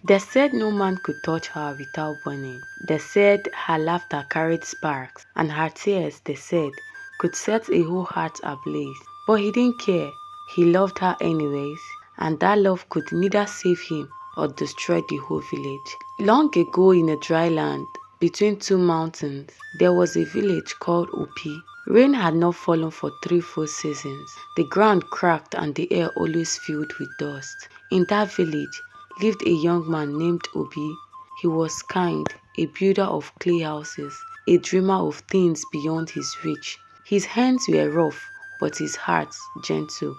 They said no man could touch her without burning. They said her laughter carried sparks, and her tears, they said, could set a whole heart ablaze. But he didn't care. He loved her anyways, and that love could neither save him or destroy the whole village. Long ago in a dry land, between two mountains, there was a village called Opi. Rain had not fallen for 3 full seasons. The ground cracked and the air always filled with dust. In that village lived a young man named Obi. He was kind, a builder of clay houses, a dreamer of things beyond his reach. His hands were rough, but his heart gentle.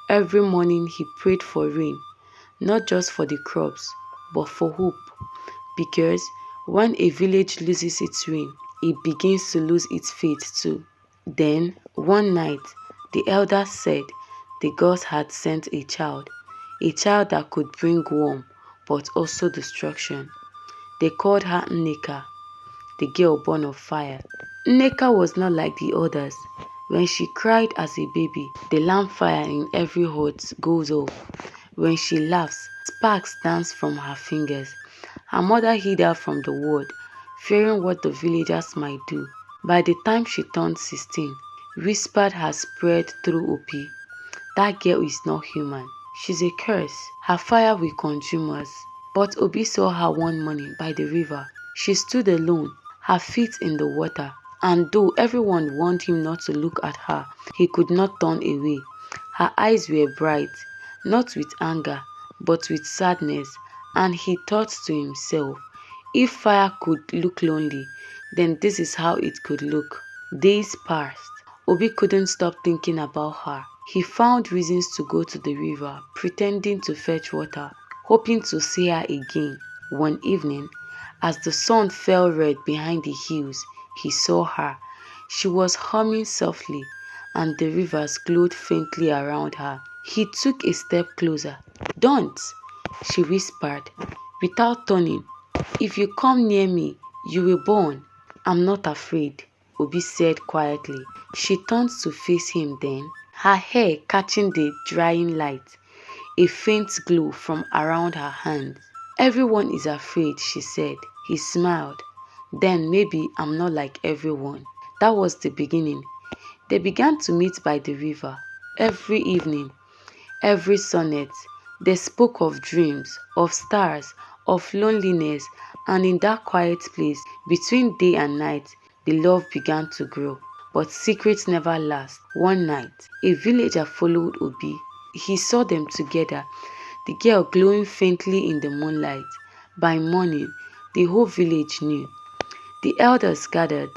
Every morning he prayed for rain, not just for the crops, but for hope. Because when a village loses its rain, it begins to lose its faith too. Then, one night, the elders said the gods had sent a child that could bring warmth but also destruction. They called her Nneka, the girl born of fire. Nneka was not like the others. When she cried as a baby, the lamp fire in every heart goes off. When she laughs, sparks dance from her fingers. Her mother hid her from the world, fearing what the villagers might do. By the time she turned 16, whispered had spread through Opi. That girl is not human. She's a curse. Her fire will consume us. But Obi saw her one morning by the river. She stood alone, her feet in the water, and though everyone warned him not to look at her, he could not turn away. Her eyes were bright, not with anger, but with sadness, and he thought to himself, if fire could look lonely, then this is how it could look. Days passed. Obi couldn't stop thinking about her. He found reasons to go to the river, pretending to fetch water, hoping to see her again. One evening, as the sun fell red behind the hills, he saw her. She was humming softly, and the rivers glowed faintly around her. He took a step closer. "Don't," she whispered, without turning. "If you come near me, you will burn." "I'm not afraid," Obi said quietly. She turned to face him then, her hair catching the drying light, a faint glow from around her hands. "Everyone is afraid," she said. He smiled. "Then maybe I'm not like everyone." That was the beginning. They began to meet by the river. Every evening, every sonnet, they spoke of dreams, of stars, of loneliness, and in that quiet place, between day and night, the love began to grow. But secrets never last. One night, a villager followed Obi. He saw them together, the girl glowing faintly in the moonlight. By morning, the whole village knew. The elders gathered.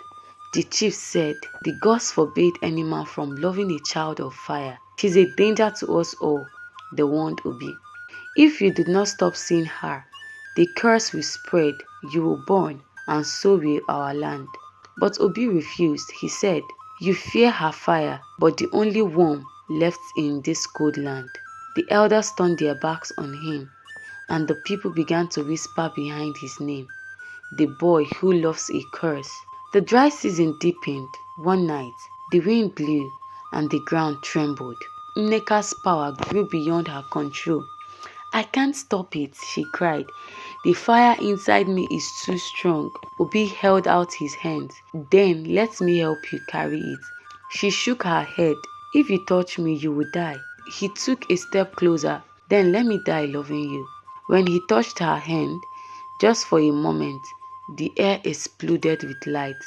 The chief said, "The gods forbade any man from loving a child of fire. She's a danger to us all," they warned Obi. "If you do not stop seeing her, the curse will spread, you will burn, and so will our land." But Obi refused. He said, "You fear her fire, but the only warmth left in this cold land." The elders turned their backs on him, and the people began to whisper behind his name, "The boy who loves a curse." The dry season deepened. One night, the wind blew, and the ground trembled. Nneka's power grew beyond her control. "I can't stop it," she cried. "The fire inside me is too strong." Obi held out his hands. "Then let me help you carry it." She shook her head. "If you touch me, you will die." He took a step closer. "Then let me die loving you." When he touched her hand, just for a moment, the air exploded with light.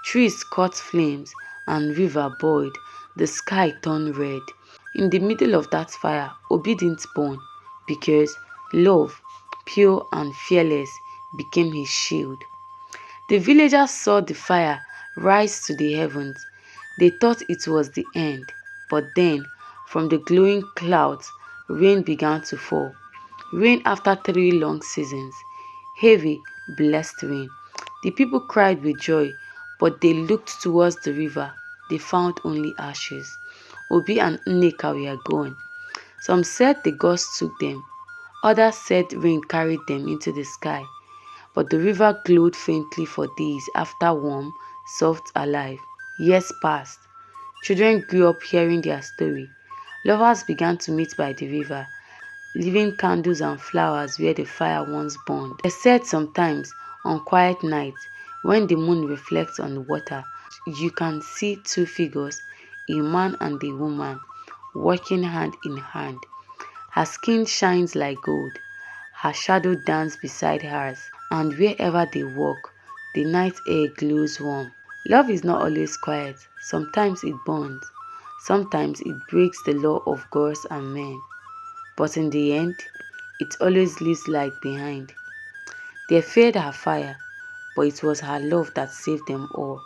Trees caught flames, and river boiled. The sky turned red. In the middle of that fire, Obi didn't burn, because love, pure and fearless, became his shield. The villagers saw the fire rise to the heavens. They thought it was the end, but then, from the glowing clouds, rain began to fall. Rain after 3 long seasons. Heavy, blessed rain. The people cried with joy, but they looked towards the river. They found only ashes. Obi and Nneka were gone. Some said the gods took them. Others said rain carried them into the sky. But the river glowed faintly for days after warm, soft, alive. Years passed. Children grew up hearing their story. Lovers began to meet by the river. leaving candles and flowers where the fire once burned. They said sometimes, on quiet nights, when the moon reflects on the water, you can see two figures, a man and a woman, walking hand in hand. Her skin shines like gold, her shadow dances beside hers, and wherever they walk, the night air glows warm. Love is not always quiet. Sometimes it burns. Sometimes it breaks the law of gods and men. But in the end, it always leaves light behind. They feared her fire, but it was her love that saved them all.